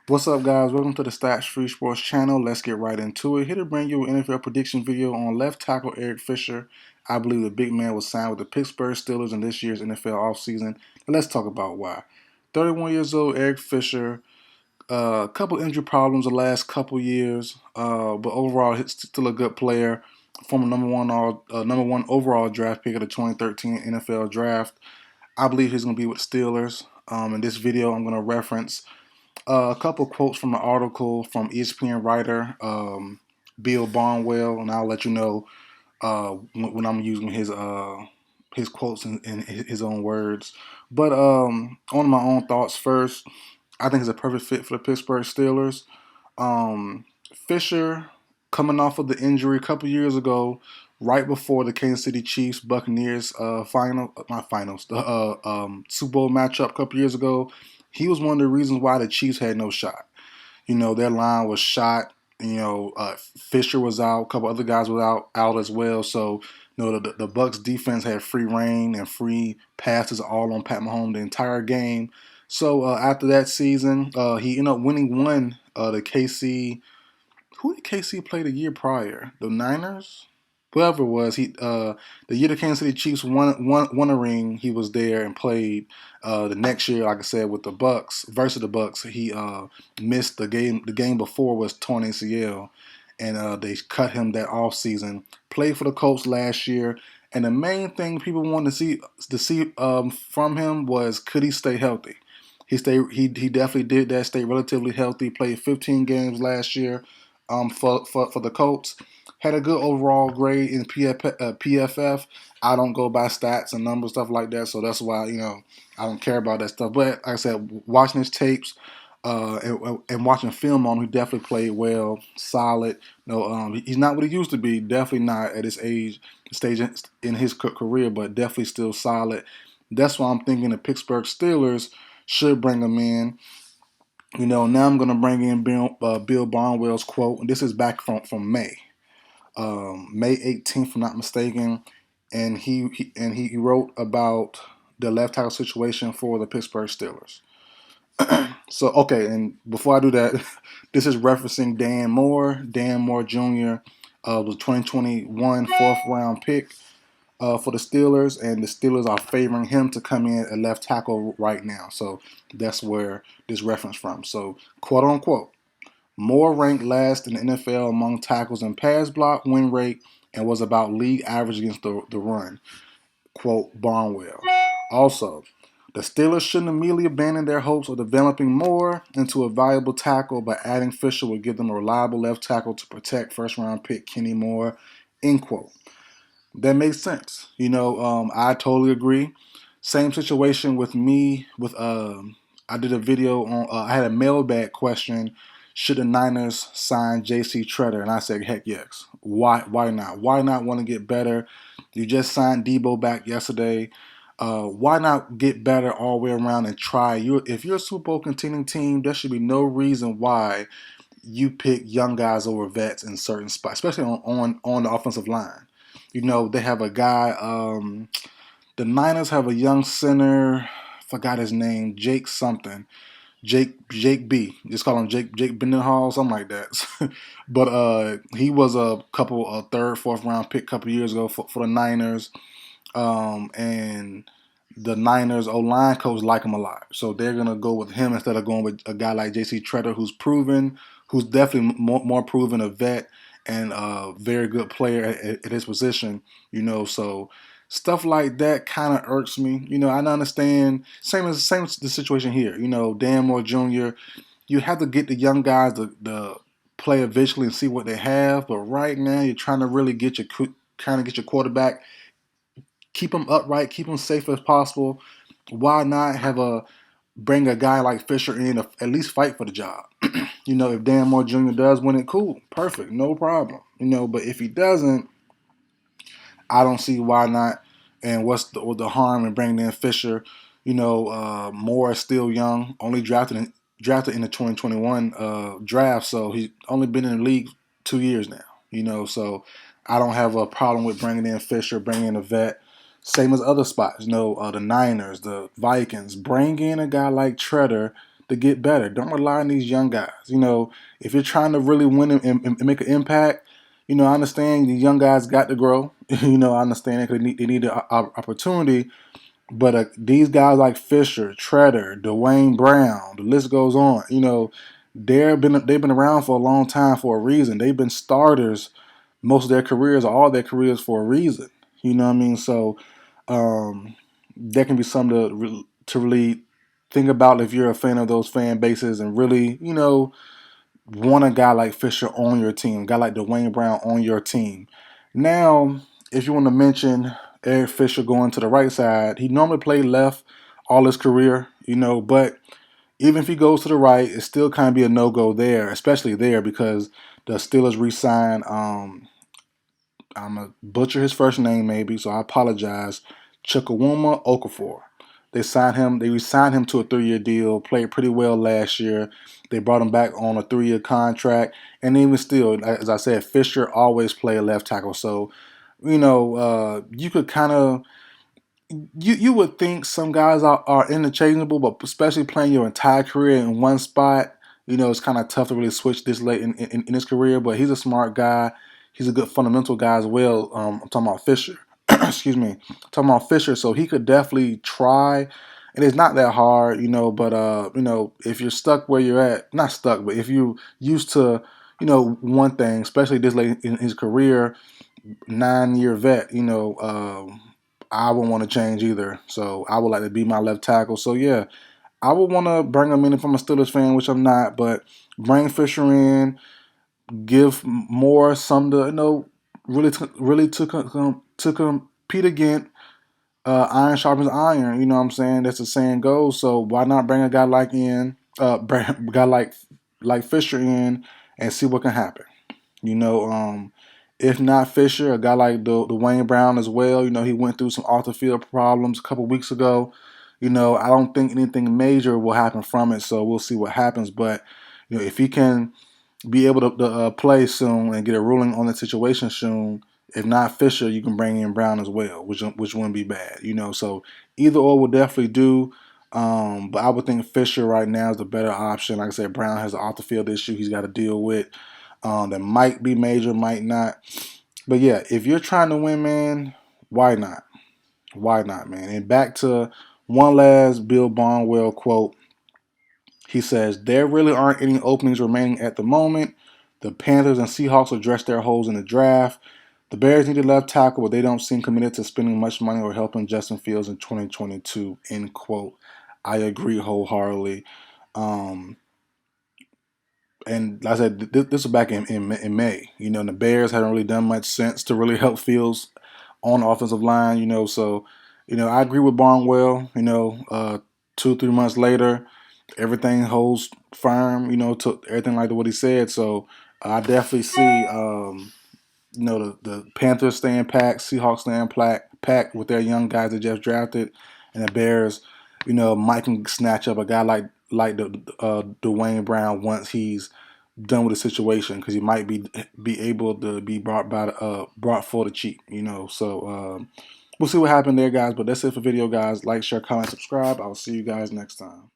What's up, guys? Welcome to the Stats Free Sports channel. Let's get right into it. Here to bring you an NFL prediction video on left tackle Eric Fisher. I believe the big man was signed with the Pittsburgh Steelers in this year's NFL offseason. Let's talk about why. 31 years old, Eric Fisher. A couple injury problems the last couple years, but overall, he's still a good player. Former number one overall draft pick of the 2013 NFL Draft. I believe he's going to be with Steelers. In this video, I'm going to reference a couple quotes from an article from ESPN writer Bill Barnwell, and I'll let you know when I'm using his quotes in his own words. But on my own thoughts first, I think he's a perfect fit for the Pittsburgh Steelers. Fisher, coming off of the injury a couple years ago, right before the Kansas City Chiefs Buccaneers Super Bowl matchup a couple years ago, he was one of the reasons why the Chiefs had no shot. Their line was shot. Fisher was out. A couple other guys were out as well. So, the Bucs defense had free reign and free passes all on Pat Mahomes the entire game. So after that season, he ended up winning one. The KC, who did KC play the year prior? The Niners. Whoever it was, the year the Kansas City Chiefs won a ring, he was there and played. The next year, like I said, with the Bucs versus the Bucs, he missed the game. The game before was torn ACL, and they cut him that off season. Played for the Colts last year, and the main thing people wanted to see from him was, could he stay healthy? He definitely did that. Stayed relatively healthy. Played 15 games last year for the Colts. Had a good overall grade in PFF. I don't go by stats and numbers, stuff like that, so that's why I don't care about that stuff. But like I said, watching his tapes and watching film on him, he definitely played well, solid. He's not what he used to be. Definitely not at his stage in his career, but definitely still solid. That's why I'm thinking the Pittsburgh Steelers should bring him in. Now I'm going to bring in Bill Barnwell's quote, and this is back from May. May 18th, if I'm not mistaken, and he wrote about the left tackle situation for the Pittsburgh Steelers. So, okay, and before I do that, this is referencing Dan Moore. Dan Moore Jr. Was 2021 fourth round pick for the Steelers, and the Steelers are favoring him to come in at left tackle right now. So that's where this reference from. So, quote unquote, Moore ranked last in the NFL among tackles in pass block, win rate, and was about league average against the run. Quote Barnwell. Also, the Steelers shouldn't immediately abandon their hopes of developing Moore into a valuable tackle, but adding Fisher would give them a reliable left tackle to protect first-round pick Kenny Moore. End quote. That makes sense. I totally agree. Same situation with me. I did a video on. I had a mailbag question: should the Niners sign J.C. Tretter? And I said, heck yes. Why? Why not? Why not want to get better? You just signed Debo back yesterday. Why not get better all the way around and try? If you're a Super Bowl contending team, there should be no reason why you pick young guys over vets in certain spots, especially on the offensive line. They have a guy. The Niners have a young center. Forgot his name. Jake something. Jake B. Just call him Jake Bendenhall, something like that. But he was a third, fourth round pick a couple years ago for the Niners. And the Niners O-line coach like him a lot. So they're going to go with him instead of going with a guy like J.C. Tretter, who's proven, who's definitely more proven, a vet and a very good player at his position, so stuff like that kind of irks me. I understand. Same as the situation here. Dan Moore Jr., you have to get the young guys to play eventually and see what they have. But right now, you're trying to really get your quarterback, keep him upright, keep him safe as possible. Why not bring a guy like Fisher in to at least fight for the job? If Dan Moore Jr. does win it, cool, perfect, no problem. But if he doesn't, I don't see why not. And what's the harm in bringing in Fisher? Moore is still young, only drafted in the 2021 draft, so he's only been in the league 2 years now. So I don't have a problem with bringing in Fisher, bringing in a vet. Same as other spots, the Niners, the Vikings. Bring in a guy like Tretter to get better. Don't rely on these young guys. If you're trying to really win and make an impact, I understand the young guys got to grow. I understand they need the opportunity. But these guys like Fisher, Treader, Dwayne Brown, the list goes on. They've been around for a long time for a reason. They've been starters most of their careers, or all their careers, for a reason. You know what I mean? So that can be something to really think about if you're a fan of those fan bases and really, want a guy like Fisher on your team, a guy like Dwayne Brown on your team. Now, if you want to mention Eric Fisher going to the right side, he normally played left all his career, but even if he goes to the right, it still kind of be a no-go there, especially there because the Steelers re-signed, I'm going to butcher his first name maybe, so I apologize, Chukwuma Okafor. They re-signed him to a 3-year deal, played pretty well last year. They brought him back on a 3-year contract. And even still, as I said, Fisher always played left tackle. So, you could kind of, you would think some guys are interchangeable, but especially playing your entire career in one spot, it's kind of tough to really switch this late in his career. But he's a smart guy. He's a good fundamental guy as well. I'm talking about Fisher. Excuse me. I'm talking about Fisher. So he could definitely try. And it's not that hard, but if you're stuck where you're at, not stuck, but if you used to, one thing, especially this late in his career, 9-year vet, I wouldn't want to change either. So I would like to be my left tackle. So yeah, I would want to bring him in if I'm a Steelers fan, which I'm not, but bring Fisher in, give more some to, to compete against iron sharpens iron. You know what I'm saying? That's the saying goes. So why not bring a guy bring a guy like Fisher in and see what can happen? If not Fisher, a guy like the Wayne Brown as well. He went through some off the field problems a couple weeks ago. I don't think anything major will happen from it, so we'll see what happens. But if he can be able to play soon and get a ruling on the situation soon, if not Fisher, you can bring in Brown as well, which wouldn't be bad. So either or will definitely do. But I would think Fisher right now is the better option. Like I said, Brown has an off the field issue he's got to deal with. That might be major, might not. But yeah, if you're trying to win, man, why not? Why not, man? And back to one last Bill Barnwell quote. He says, there really aren't any openings remaining at the moment. The Panthers and Seahawks addressed their holes in the draft. The Bears need a left tackle, but they don't seem committed to spending much money or helping Justin Fields in 2022, end quote. I agree wholeheartedly. And like I said, this was back in May. And the Bears hadn't really done much since to really help Fields on the offensive line. So, I agree with Barnwell. 2-3 months later, everything holds firm. Took everything like what he said. So I definitely see, the Panthers staying packed, Seahawks staying packed with their young guys they just drafted, and the Bears, might can snatch up a guy like the Dwayne Brown once he's done with the situation, because he might be able to be brought for the cheap. So we'll see what happened there, guys. But that's it for video, guys. Like, share, comment, subscribe. I'll see you guys next time.